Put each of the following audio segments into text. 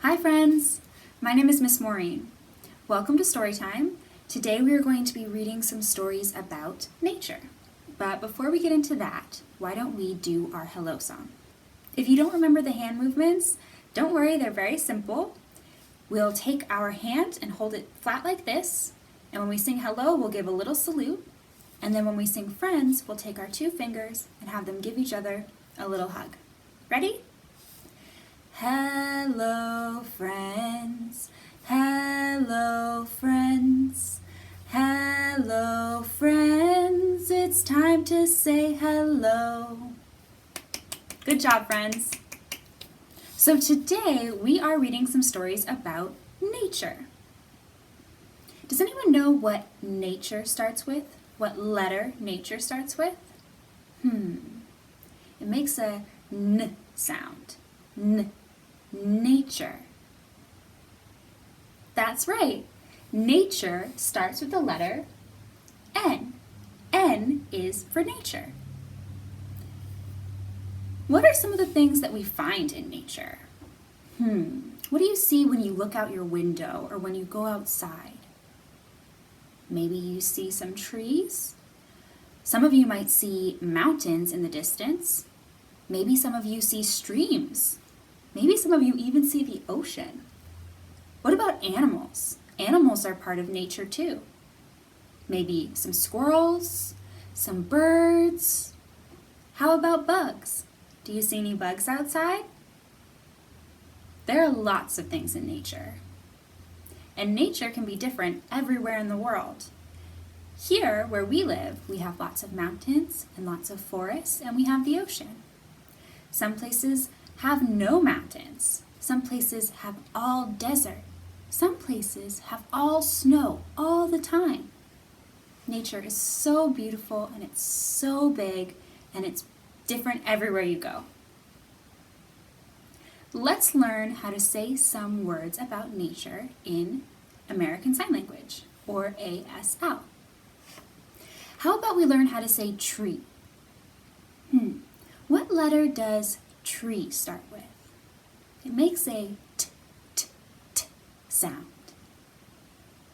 Hi friends, my name is Miss Maureen. Welcome to Storytime. Today we are going to be reading some stories about nature. But before we get into that, why don't we do our hello song? If you don't remember the hand movements, don't worry, they're very simple. We'll take our hand and hold it flat like this, and when we sing hello, we'll give a little salute, and then when we sing friends, we'll take our two fingers and have them give each other a little hug. Ready? Hello, friends. Hello, friends. Hello, friends. It's time to say hello. Good job, friends. So today we are reading some stories about nature. Does anyone know what nature starts with? What letter nature starts with? It makes a N sound. N. Nature. That's right. Nature starts with the letter N. N is for nature. What are some of the things that we find in nature? What do you see when you look out your window or when you go outside? Maybe you see some trees. Some of you might see mountains in the distance. Maybe some of you see streams. Maybe some of you even see the ocean. What about animals? Animals are part of nature too. Maybe some squirrels, some birds. How about bugs? Do you see any bugs outside? There are lots of things in nature. And nature can be different everywhere in the world. Here, where we live, we have lots of mountains and lots of forests, and we have the ocean. Some places have no mountains. Some places have all desert. Some places have all snow all the time. Nature is so beautiful and it's so big and it's different everywhere you go. Let's learn how to say some words about nature in American Sign Language, or ASL. How about we learn how to say tree? What letter does tree start with? It makes a t, t, t sound.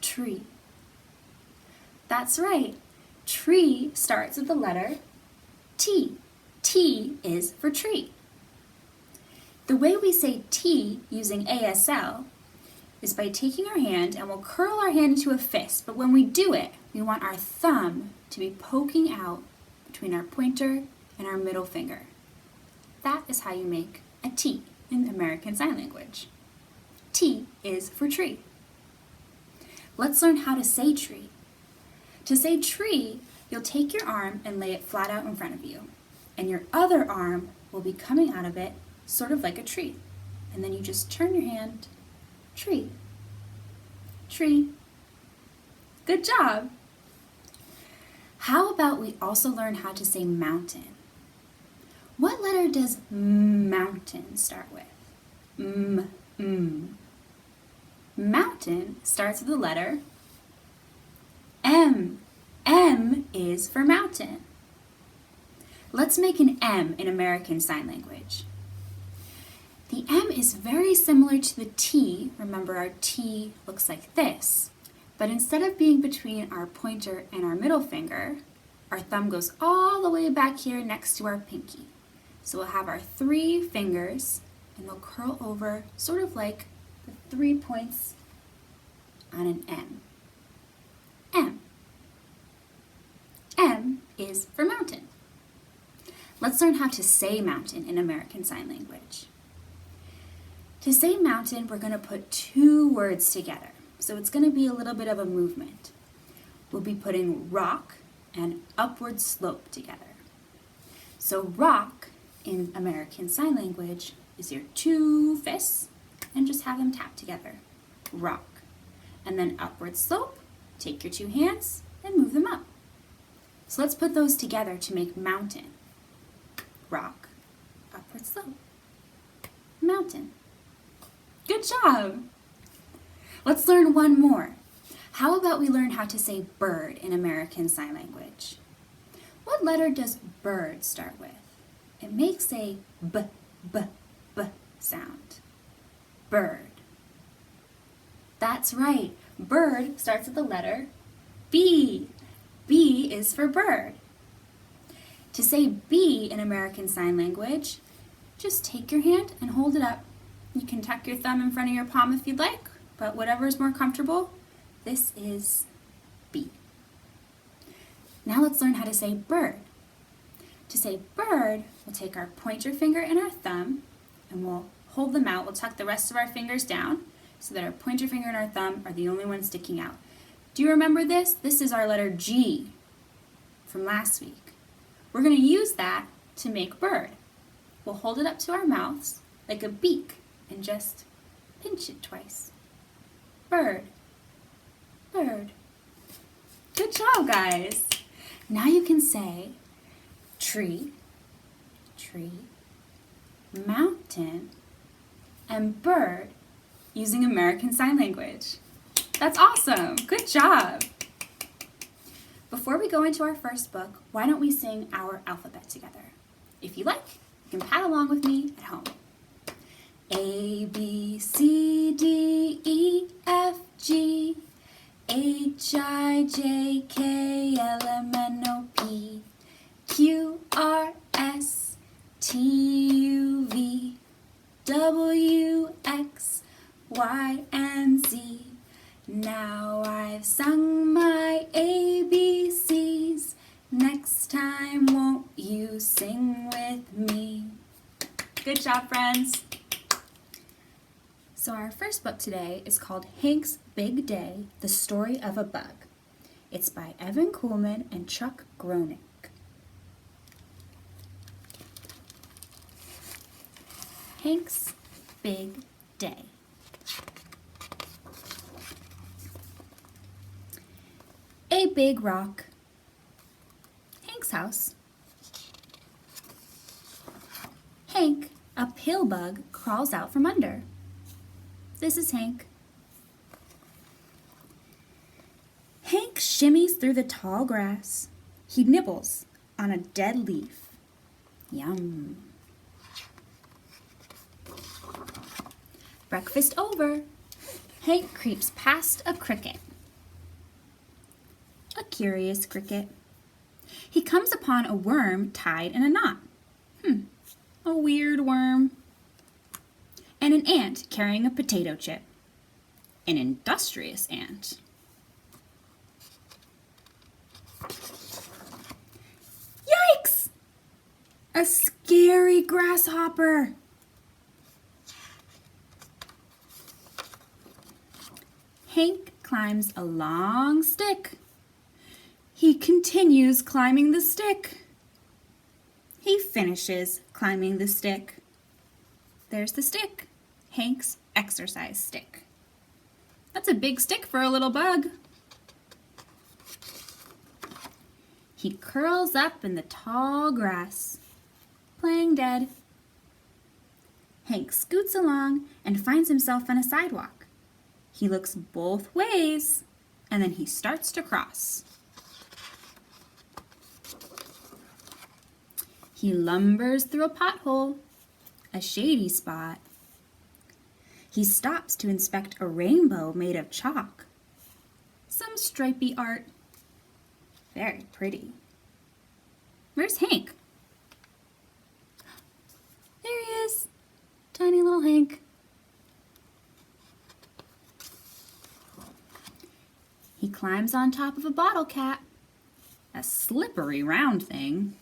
Tree. That's right. Tree starts with the letter T. T is for tree. The way we say T using ASL is by taking our hand and we'll curl our hand into a fist, but when we do it, we want our thumb to be poking out between our pointer and our middle finger. That is how you make a T in American Sign Language. T is for tree. Let's learn how to say tree. To say tree, you'll take your arm and lay it flat out in front of you, and your other arm will be coming out of it sort of like a tree. And then you just turn your hand, tree, tree. Good job. How about we also learn how to say mountain? What letter does mountain start with? Mountain starts with the letter M. M is for mountain. Let's make an M in American Sign Language. The M is very similar to the T. Remember, our T looks like this. But instead of being between our pointer and our middle finger, our thumb goes all the way back here next to our pinky. So we'll have our three fingers and they'll curl over sort of like the 3 points on an M. M. M is for mountain. Let's learn how to say mountain in American Sign Language. To say mountain, we're going to put two words together. So it's going to be a little bit of a movement. We'll be putting rock and upward slope together. So rock in American Sign Language is your two fists and just have them tap together. Rock. And then upward slope, take your two hands and move them up. So let's put those together to make mountain. Rock, upward slope, mountain. Good job. Let's learn one more. How about we learn how to say bird in American Sign Language? What letter does bird start with? It makes a b, b, b sound. Bird. That's right. Bird starts with the letter B. B is for bird. To say B in American Sign Language, just take your hand and hold it up. You can tuck your thumb in front of your palm if you'd like, but whatever is more comfortable, this is B. Now let's learn how to say bird. To say bird, we'll take our pointer finger and our thumb, and we'll hold them out. We'll tuck the rest of our fingers down so that our pointer finger and our thumb are the only ones sticking out. Do you remember this? This is our letter G from last week. We're going to use that to make bird. We'll hold it up to our mouths like a beak and just pinch it twice. Bird, bird. Good job, guys. Now you can say tree, tree, mountain, and bird using American Sign Language. That's awesome. Good job. Before we go into our first book, why don't we sing our alphabet together? If you like, you can pat along with me at home. A, B, C, D, E, F, G, H, I, J, K, L, M, N, O, P, Q, R, S, T, U, V, W, X, Y, and Z. Now I've sung my ABCs. Next time, won't you sing with me? Good job, friends. So our first book today is called Hank's Big Day, The Story of a Bug. It's by Evan Kuhlman and Chuck Groening. Hank's Big Day. A big rock. Hank's house. Hank, a pill bug, crawls out from under. This is Hank. Hank shimmies through the tall grass. He nibbles on a dead leaf. Yum. Breakfast over. Hank creeps past a cricket. A curious cricket. He comes upon a worm tied in a knot. A weird worm. And an ant carrying a potato chip. An industrious ant. Yikes! A scary grasshopper. Hank climbs a long stick. He continues climbing the stick. He finishes climbing the stick. There's the stick, Hank's exercise stick. That's a big stick for a little bug. He curls up in the tall grass, playing dead. Hank scoots along and finds himself on a sidewalk. He looks both ways, and then he starts to cross. He lumbers through a pothole, a shady spot. He stops to inspect a rainbow made of chalk. Some stripy art. Very pretty. Where's Hank? There he is. Tiny little Hank. He climbs on top of a bottle cap. A slippery round thing.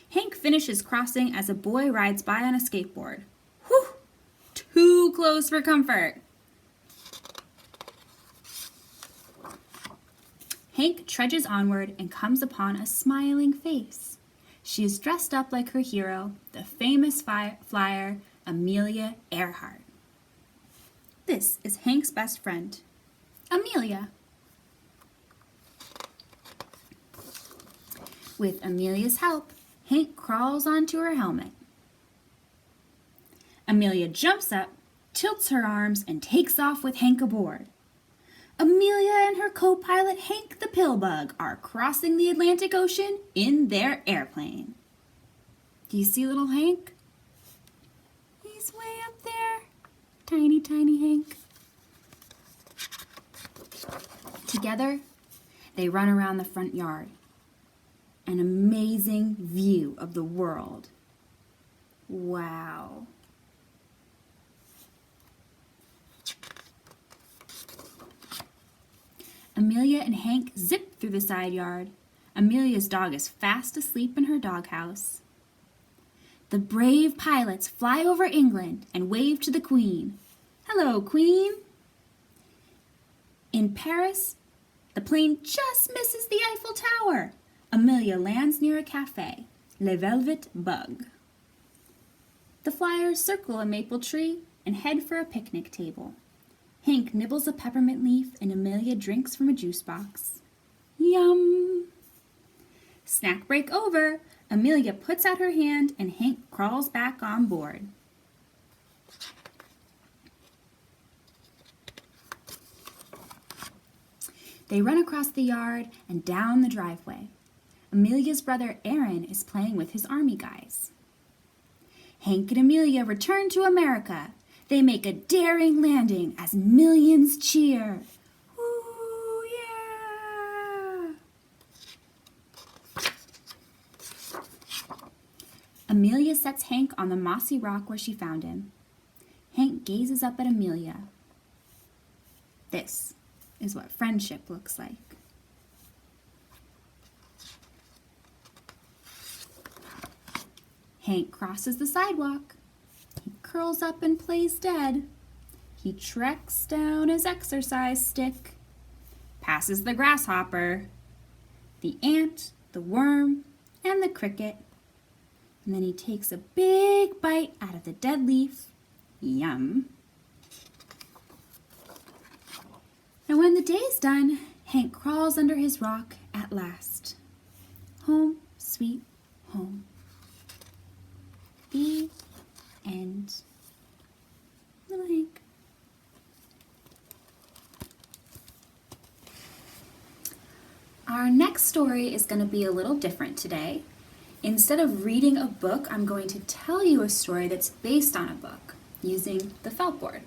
Hank finishes crossing as a boy rides by on a skateboard. Whew! Too close for comfort. Hank trudges onward and comes upon a smiling face. She is dressed up like her hero, the famous flyer, Amelia Earhart. This is Hank's best friend, Amelia. With Amelia's help, Hank crawls onto her helmet. Amelia jumps up, tilts her arms, and takes off with Hank aboard. Amelia and her co-pilot Hank the Pillbug are crossing the Atlantic Ocean in their airplane. Do you see little Hank? He's way up there. Tiny, tiny Hank. Together, they run around the front yard. An amazing view of the world. Wow. Amelia and Hank zip through the side yard. Amelia's dog is fast asleep in her doghouse. The brave pilots fly over England and wave to the Queen. Hello, Queen. In Paris, the plane just misses the Eiffel Tower. Amelia lands near a cafe, Le Velvet Bug. The flyers circle a maple tree and head for a picnic table. Hank nibbles a peppermint leaf and Amelia drinks from a juice box. Yum! Snack break over. Amelia puts out her hand and Hank crawls back on board. They run across the yard and down the driveway. Amelia's brother Aaron is playing with his army guys. Hank and Amelia return to America. They make a daring landing as millions cheer. Woo, yeah! Amelia sets Hank on the mossy rock where she found him. Hank gazes up at Amelia. This is what friendship looks like. Hank crosses the sidewalk. He curls up and plays dead. He treks down his exercise stick, passes the grasshopper, the ant, the worm, and the cricket. And then he takes a big bite out of the dead leaf. Yum. And when the day's done, Hank crawls under his rock at last. Home, sweet home. The end. Little Hank. Our next story is going to be a little different today. Instead of reading a book, I'm going to tell you a story that's based on a book using the felt board.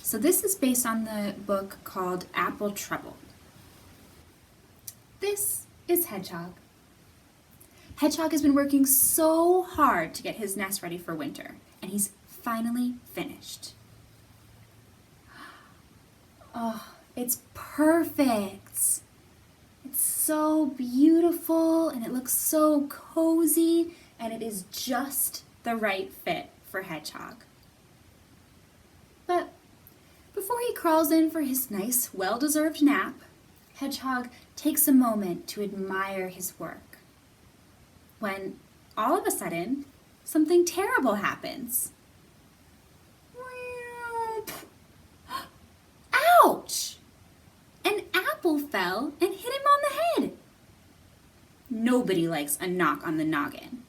So this is based on the book called Apple Trouble. This is Hedgehog. Hedgehog has been working so hard to get his nest ready for winter, and he's finally finished. Oh, it's perfect. It's so beautiful, and it looks so cozy, and it is just the right fit for Hedgehog. But before he crawls in for his nice, well-deserved nap, Hedgehog takes a moment to admire his work. When, all of a sudden, something terrible happens. Ouch! An apple fell and hit him on the head. Nobody likes a knock on the noggin.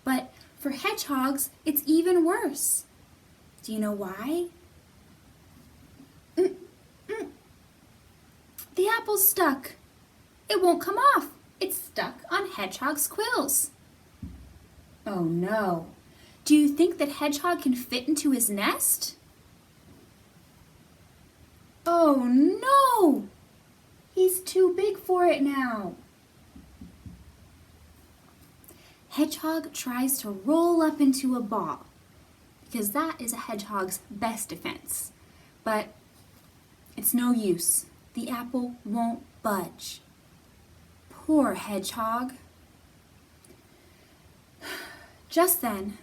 But for hedgehogs, it's even worse. Do you know why? The apple's stuck. It won't come off. It's stuck on Hedgehog's quills. Oh no. Do you think that Hedgehog can fit into his nest? Oh no! He's too big for it now. Hedgehog tries to roll up into a ball because that is a hedgehog's best defense. But it's no use. The apple won't budge. Poor Hedgehog. Just then,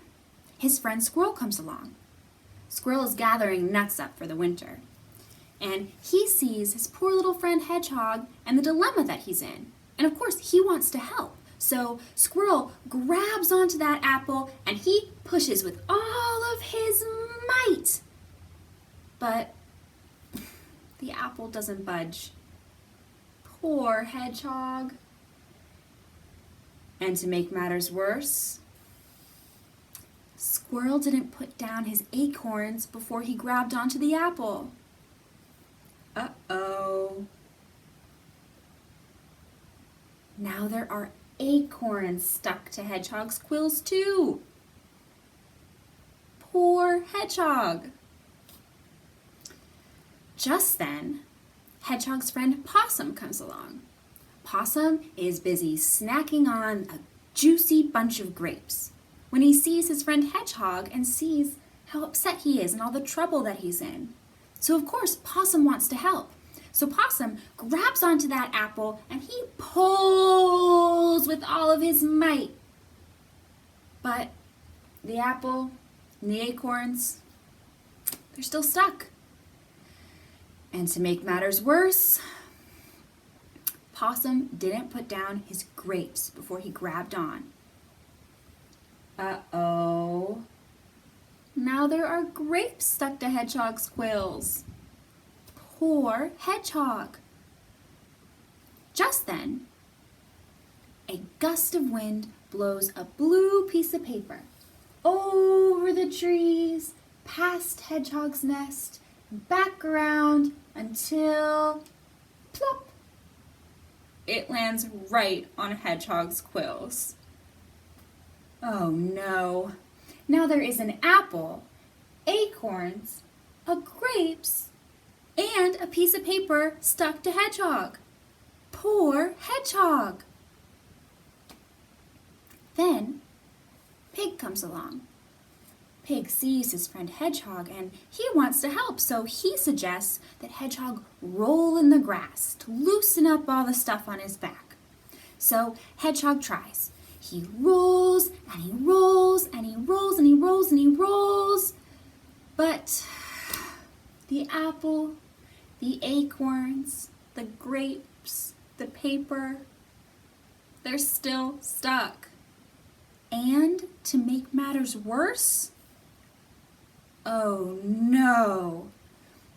his friend Squirrel comes along. Squirrel is gathering nuts up for the winter. And he sees his poor little friend Hedgehog and the dilemma that he's in. And of course, he wants to help. So Squirrel grabs onto that apple and he pushes with all of his might. But the apple doesn't budge. Poor Hedgehog. And to make matters worse, Squirrel didn't put down his acorns before he grabbed onto the apple. Uh-oh. Now there are acorns stuck to Hedgehog's quills too. Poor Hedgehog. Just then, Hedgehog's friend Possum comes along. Possum is busy snacking on a juicy bunch of grapes when he sees his friend Hedgehog and sees how upset he is and all the trouble that he's in. So of course Possum wants to help. So Possum grabs onto that apple and he pulls with all of his might. But the apple and the acorns, they're still stuck. And to make matters worse, Possum didn't put down his grapes before he grabbed on. Uh-oh. Now there are grapes stuck to Hedgehog's quills. Poor Hedgehog. Just then, a gust of wind blows a blue piece of paper over the trees, past Hedgehog's nest, back around until plop. It lands right on Hedgehog's quills. Oh no. Now there is an apple, acorns, grapes, and a piece of paper stuck to Hedgehog. Poor Hedgehog. Then Pig comes along. Pig sees his friend Hedgehog and he wants to help, so he suggests that Hedgehog roll in the grass to loosen up all the stuff on his back. So Hedgehog tries. He rolls and he rolls and he rolls and he rolls and he rolls, but the apple, the acorns, the grapes, the paper, they're still stuck. And to make matters worse, oh no!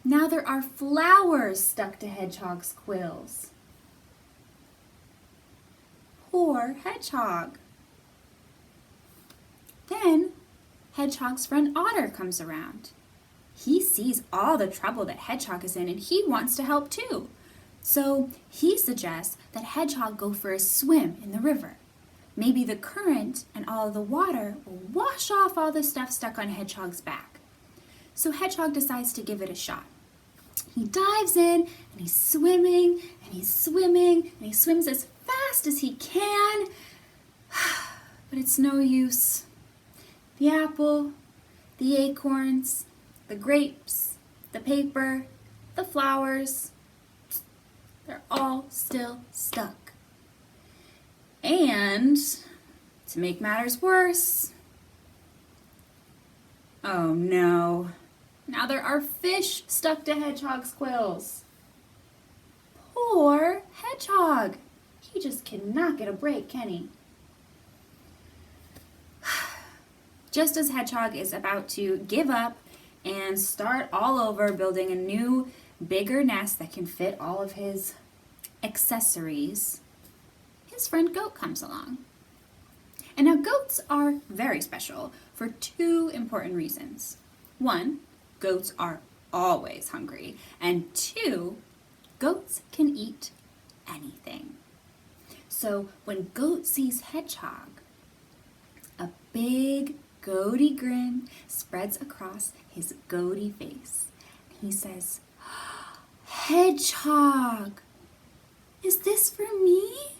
Now there are flowers stuck to Hedgehog's quills. Poor Hedgehog. Then Hedgehog's friend Otter comes around. He sees all the trouble that Hedgehog is in and he wants to help too. So he suggests that Hedgehog go for a swim in the river. Maybe the current and all of the water will wash off all the stuff stuck on Hedgehog's back. So Hedgehog decides to give it a shot. He dives in and he's swimming and he's swimming and he swims as fast as he can. But it's no use. The apple, the acorns, the grapes, the paper, the flowers, they're all still stuck. And to make matters worse, oh no, now there are fish stuck to Hedgehog's quills. Poor Hedgehog. He just cannot get a break, can he? Just as Hedgehog is about to give up and start all over building a new, bigger nest that can fit all of his accessories, his friend Goat comes along. And now goats are very special for two important reasons. One, goats are always hungry. And two, goats can eat anything. So when Goat sees Hedgehog, a big goaty grin spreads across his goaty face. He says, "Hedgehog, is this for me?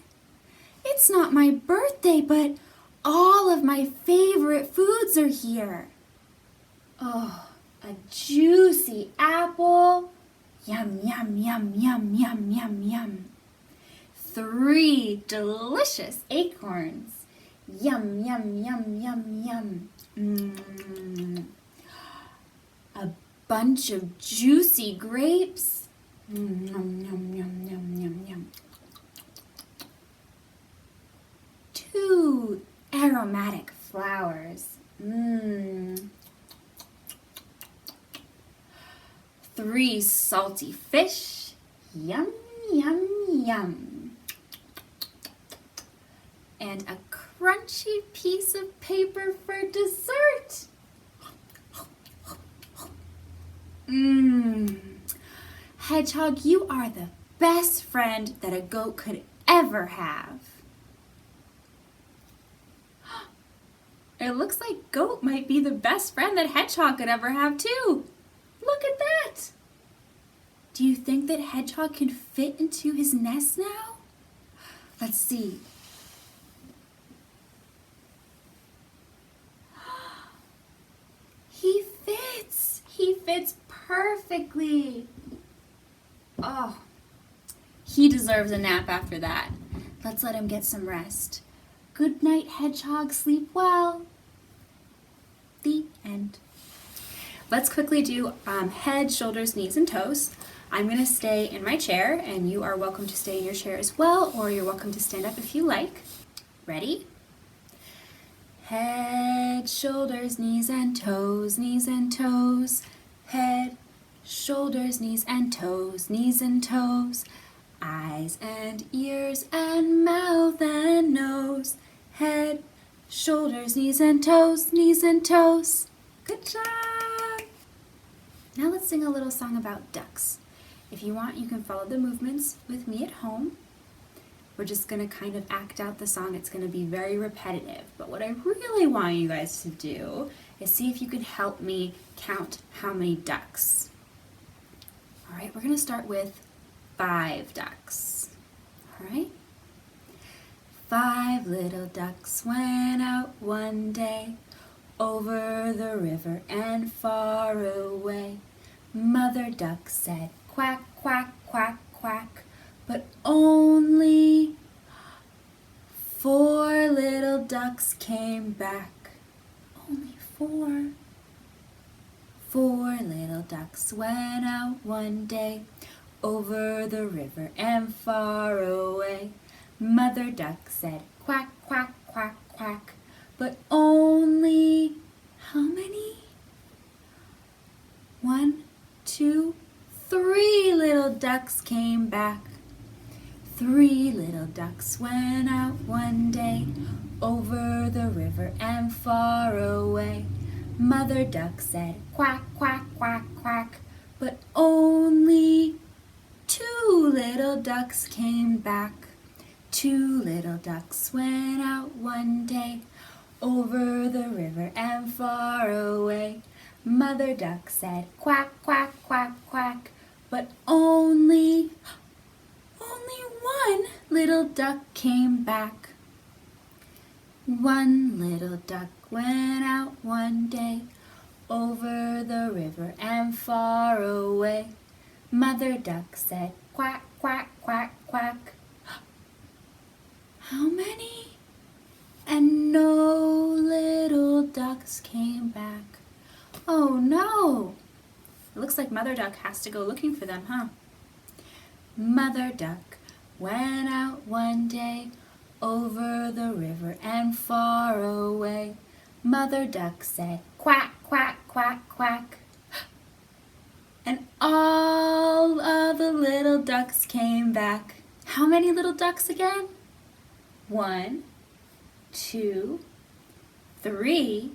It's not my birthday, but all of my favorite foods are here. Oh, a juicy apple. Yum, yum, yum, yum, yum, yum, yum. 3 delicious acorns. Yum, yum, yum, yum, yum. A bunch of juicy grapes. Yum, yum, yum, yum, yum, yum. 2 aromatic flowers. 3 salty fish. Yum, yum, yum. And a crunchy piece of paper for dessert. Hedgehog, you are the best friend that a goat could ever have. It looks like Goat might be the best friend that Hedgehog could ever have too. Look at that. Do you think that Hedgehog can fit into his nest now? Let's see. He fits! He fits perfectly! Oh, he deserves a nap after that. Let's let him get some rest. Good night, Hedgehog. Sleep well. The end. Let's quickly do head, shoulders, knees, and toes. I'm going to stay in my chair, and you are welcome to stay in your chair as well, or you're welcome to stand up if you like. Ready? Head, shoulders, knees, and toes, knees and toes. Head, shoulders, knees, and toes, knees and toes. Eyes and ears and mouth and nose. Head, shoulders, knees, and toes, knees and toes. Good job! Now let's sing a little song about ducks. If you want, you can follow the movements with me at home. We're just going to kind of act out the song. It's going to be very repetitive. But what I really want you guys to do is see if you could help me count how many ducks. All right, we're going to start with 5 ducks. All right? 5 little ducks went out one day over the river and far away. Mother duck said, quack, quack, quack, quack, but only 4 little ducks came back. Only 4. 4 little ducks went out one day over the river and far away. Mother duck said, quack, quack, quack, quack, but only how many? 1, 2, 3 little ducks came back. 3 little ducks went out one day over the river and far away. Mother duck said, quack, quack, quack, quack, but only 2 little ducks came back. 2 little ducks went out one day over the river and far away. Mother duck said, quack, quack, quack, quack, but only 1 little duck came back. 1 little duck went out one day over the river and far away. Mother duck said, quack, quack, quack, quack. How many? And no little ducks came back. Oh no! It looks like Mother duck has to go looking for them, huh? Mother duck went out one day over the river and far away. Mother duck said, quack, quack, quack, quack. And all of the little ducks came back. How many little ducks again? 1, 2, 3,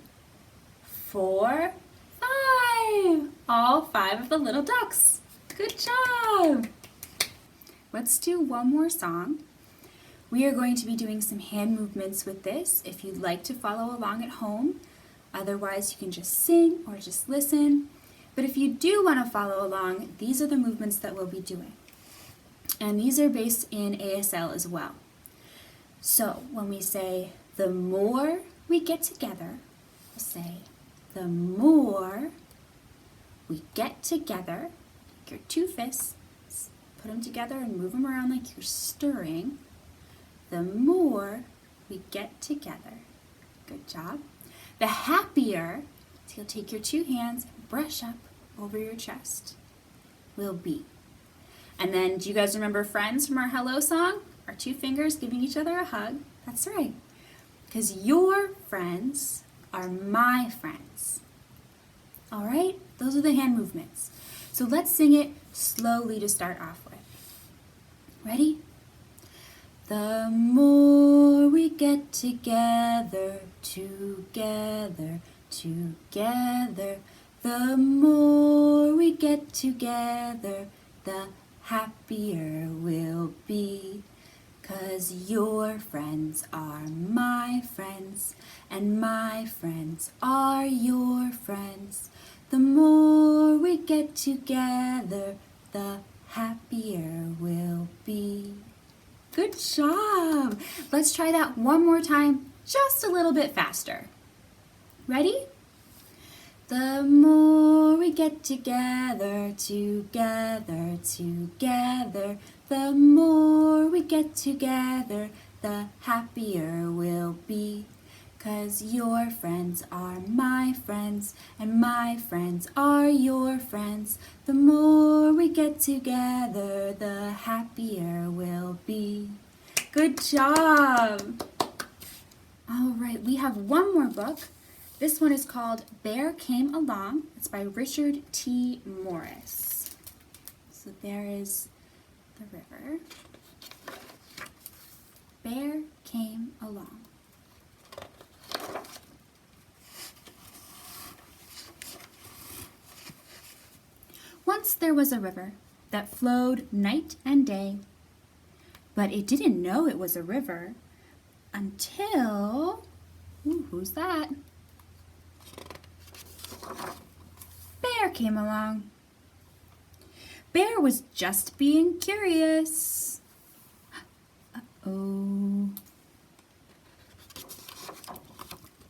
4, 5. All 5 of the little ducks. Good job. Let's do one more song. We are going to be doing some hand movements with this if you'd like to follow along at home. Otherwise, you can just sing or just listen. But if you do want to follow along, these are the movements that we'll be doing. And these are based in ASL as well. So when we say, the more we get together, we'll say, the more we get together. Take your 2 fists, put them together and move them around like you're stirring. The more we get together. Good job. The happier, so you'll take your 2 hands and brush up over your chest, will be. And then, do you guys remember Friends from our Hello song? Our 2 fingers giving each other a hug. That's right. Because your friends are my friends. All right? Those are the hand movements. So let's sing it slowly to start off with. Ready? The more we get together, together, together, the more we get together, the happier we'll be. 'Cause your friends are my friends, and my friends are your friends. The more we get together, the happier we'll be. Good job! Let's try that one more time, just a little bit faster. Ready? The more we get together, together, together, the more we get together, the happier we'll be. 'Cause your friends are my friends, and my friends are your friends. The more we get together, the happier we'll be. Good job! All right, we have one more book. This one is called Bear Came Along. It's by Richard T. Morris. So there is the river. Bear came along. Once there was a river that flowed night and day, but it didn't know it was a river until... Ooh, who's that? Bear came along. Bear was just being curious. Uh-oh.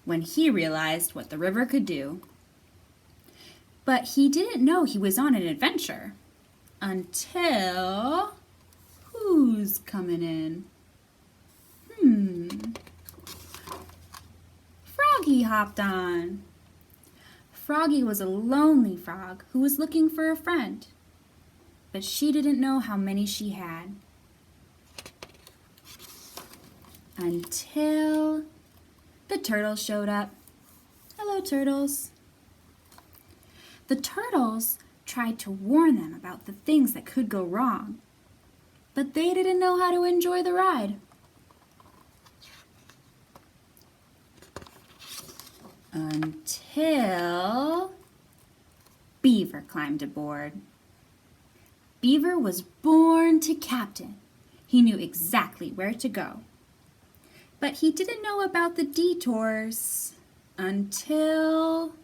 When he realized what the river could do. But he didn't know he was on an adventure until... Who's coming in? Froggy hopped on. Froggy was a lonely frog who was looking for a friend, but she didn't know how many she had. Until the turtles showed up. Hello, turtles. The turtles tried to warn them about the things that could go wrong, but they didn't know how to enjoy the ride. Until Beaver climbed aboard. Beaver was born to captain. He knew exactly where to go. But he didn't know about the detours until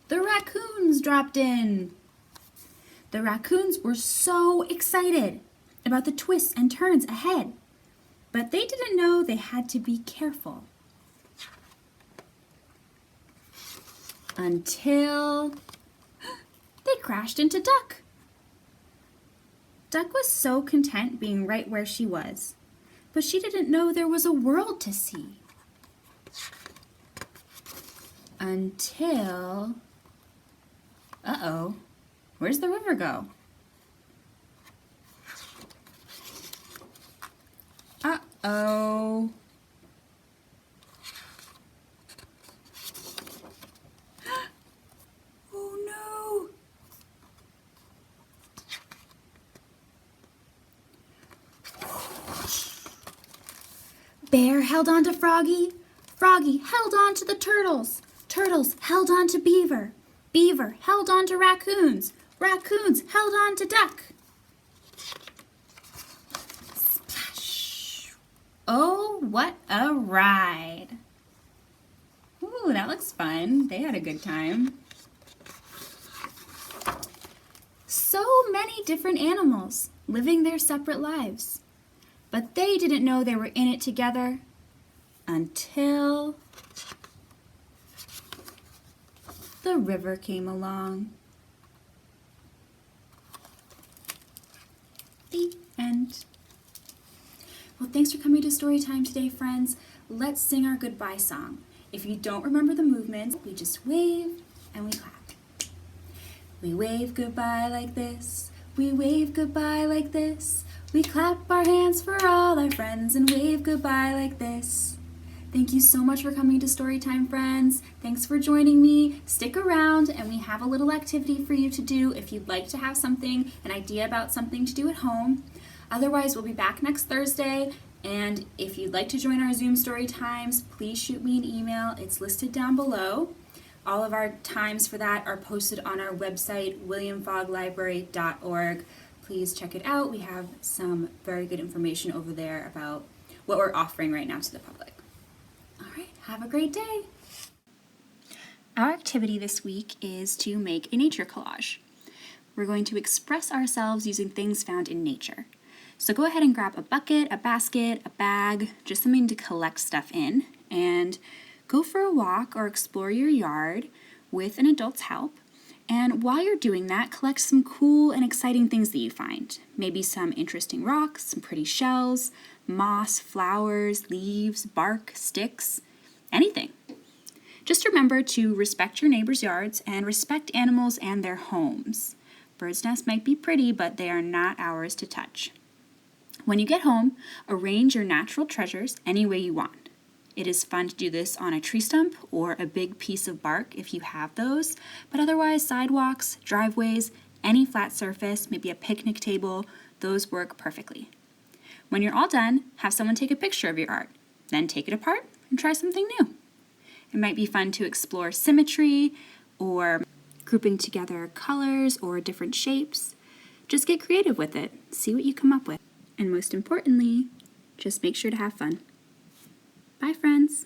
the raccoons dropped in. The raccoons were so excited about the twists and turns ahead, but they didn't know they had to be careful. Until they crashed into Duck. Duck was so content being right where she was, but she didn't know there was a world to see. Until... Uh-oh, where's the river go? Uh-oh. Oh no. Bear held on to Froggy. Froggy held on to the turtles. Turtles held on to Beaver. Beaver held on to raccoons. Raccoons held on to Duck. Splash. Oh, what a ride. Ooh, that looks fun. They had a good time. So many different animals living their separate lives. But they didn't know they were in it together until the river came along. The end. Well, thanks for coming to Storytime today, friends. Let's sing our goodbye song. If you don't remember the movements, we just wave and we clap. We wave goodbye like this. We wave goodbye like this. We clap our hands for all our friends and wave goodbye like this. Thank you so much for coming to Storytime, friends. Thanks for joining me. Stick around and we have a little activity for you to do if you'd like to have something, an idea about something to do at home. Otherwise, we'll be back next Thursday. And if you'd like to join our Zoom story times, please shoot me an email. It's listed down below. All of our times for that are posted on our website, williamfogglibrary.org. Please check it out. We have some very good information over there about what we're offering right now to the public. All right, have a great day. Our activity this week is to make a nature collage. we're going to express ourselves using things found in nature. So go ahead and grab a bucket, a basket, a bag, just something to collect stuff in, and go for a walk or explore your yard with an adult's help. And while you're doing that, collect some cool and exciting things that you find. Maybe some interesting rocks, some pretty shells, moss, flowers, leaves, bark, sticks, anything. Just remember to respect your neighbors' yards and respect animals and their homes. Birds' nests might be pretty, but they are not ours to touch. When you get home, arrange your natural treasures any way you want. It is fun to do this on a tree stump or a big piece of bark if you have those, but otherwise sidewalks, driveways, any flat surface, maybe a picnic table, those work perfectly. When you're all done, have someone take a picture of your art, then take it apart and try something new. It might be fun to explore symmetry or grouping together colors or different shapes. Just get creative with it, see what you come up with. And most importantly, just make sure to have fun. Bye, friends.